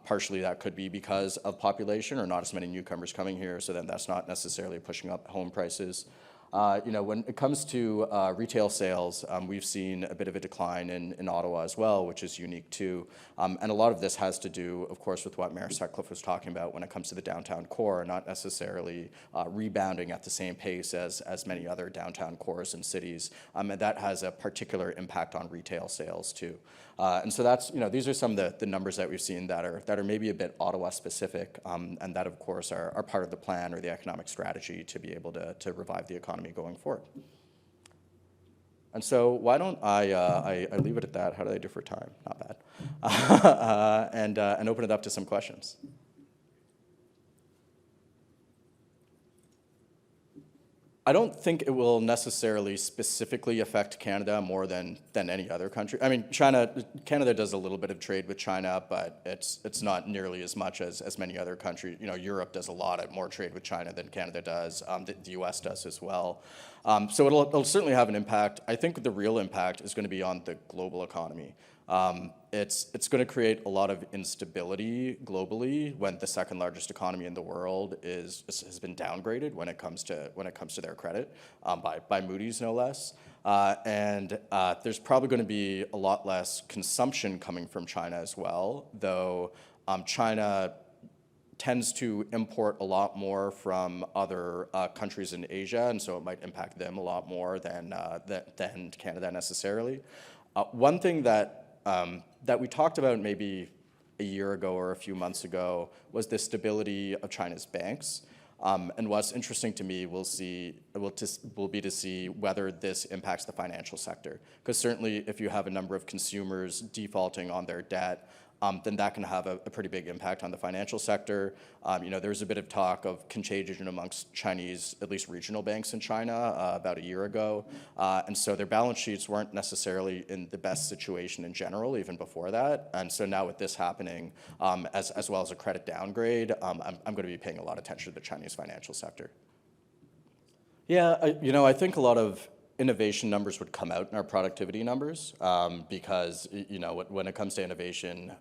Partially that could be because of population or not as many newcomers coming here, so then that's not necessarily pushing up home prices. When it comes to retail sales, we've seen a bit of a decline in Ottawa as well, which is unique too. And a lot of this has to do, of course, with what Mayor Sutcliffe was talking about when it comes to the downtown core, not necessarily rebounding at the same pace as many other downtown cores and cities. And that has a particular impact on retail sales too. And so that's, these are some of the numbers that we've seen that are maybe a bit Ottawa specific, and that of course are part of the plan or the economic strategy to be able to revive the economy going forward. And so why don't I leave it at that? How did I do for time? Not bad. And open it up to some questions. I don't think it will necessarily specifically affect Canada more than any other country. I mean, Canada does a little bit of trade with China, but it's not nearly as much as many other countries. You know, Europe does a lot more trade with China than Canada does. The U.S. does as well. So it'll certainly have an impact. I think the real impact is going to be on the global economy. It's going to create a lot of instability globally when the second largest economy in the world has been downgraded when it comes to their credit by Moody's, no less. And there's probably going to be a lot less consumption coming from China as well, though China tends to import a lot more from other countries in Asia, and so it might impact them a lot more than Canada necessarily. One thing that we talked about maybe a year ago or a few months ago was the stability of China's banks. And what's interesting to me will be to see whether this impacts the financial sector. Because certainly if you have a number of consumers defaulting on their debt, then that can have a pretty big impact on the financial sector. You know, there's a bit of talk of contagion amongst Chinese, at least regional banks in China about a year ago. And so their balance sheets weren't necessarily in the best situation in general, even before that. And so now with this happening, as well as a credit downgrade, I'm going to be paying a lot of attention to the Chinese financial sector. Yeah, I think a lot of innovation numbers would come out in our productivity numbers because, when it comes to innovation,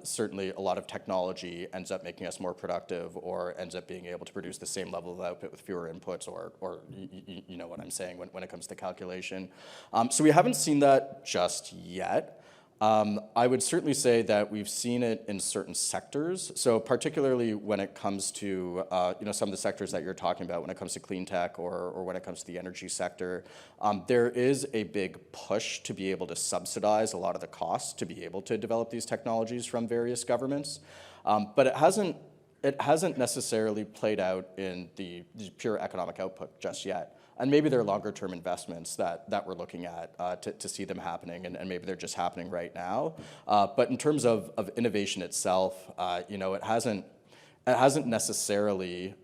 certainly a lot of technology ends up making us more productive or ends up being able to produce the same level of output with fewer inputs or you know what I'm saying when it comes to calculation. So we haven't seen that just yet. I would certainly say that we've seen it in certain sectors. So particularly when it comes to some of the sectors that you're talking about, when it comes to clean tech or when it comes to the energy sector, there is a big push to be able to subsidize a lot of the costs to be able to develop these technologies from various governments. But it hasn't necessarily played out in the pure economic output just yet. And maybe they're longer term investments that we're looking at to see them happening, and maybe they're just happening right now. But in terms of innovation itself, it hasn't necessarily,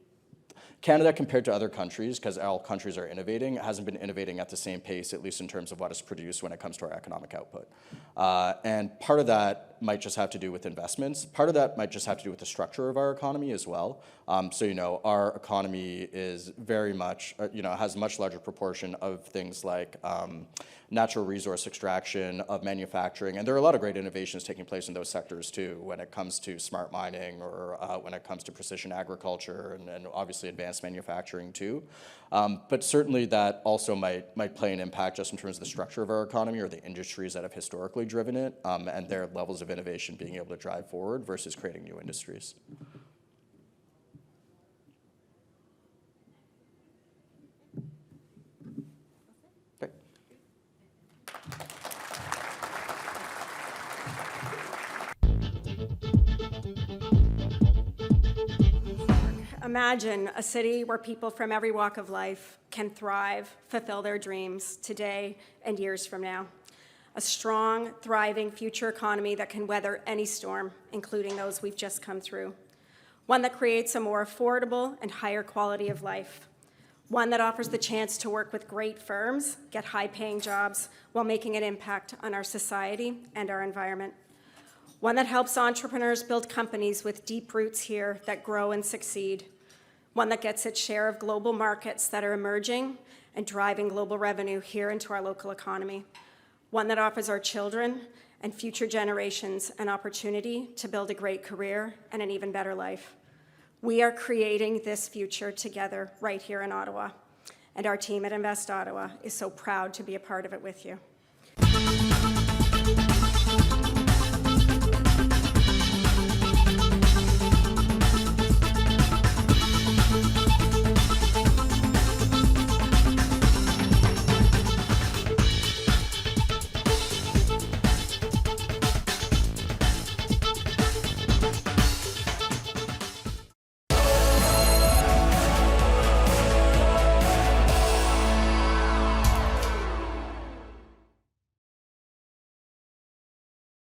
Canada compared to other countries, because all countries are innovating, hasn't been innovating at the same pace, at least in terms of what is produced when it comes to our economic output. And part of that might just have to do with investments. Part of that might just have to do with the structure of our economy as well. So, our economy is very much, has a much larger proportion of things like natural resource extraction, of manufacturing, and there are a lot of great innovations taking place in those sectors too, when it comes to smart mining or when it comes to precision agriculture and obviously advanced manufacturing too. But certainly that also might play an impact just in terms of the structure of our economy or the industries that have historically driven it and their levels of innovation being able to drive forward versus creating new industries. Okay. Imagine a city where people from every walk of life can thrive, fulfill their dreams today and years from now. A strong, thriving future economy that can weather any storm, including those we've just come through. One that creates a more affordable and higher quality of life. One that offers the chance to work with great firms, get high-paying jobs, while making an impact on our society and our environment. One that helps entrepreneurs build companies with deep roots here that grow and succeed. One that gets its share of global markets that are emerging and driving global revenue here into our local economy. One that offers our children and future generations an opportunity to build a great career and an even better life. We are creating this future together right here in Ottawa, and our team at Invest Ottawa is so proud to be a part of it with you.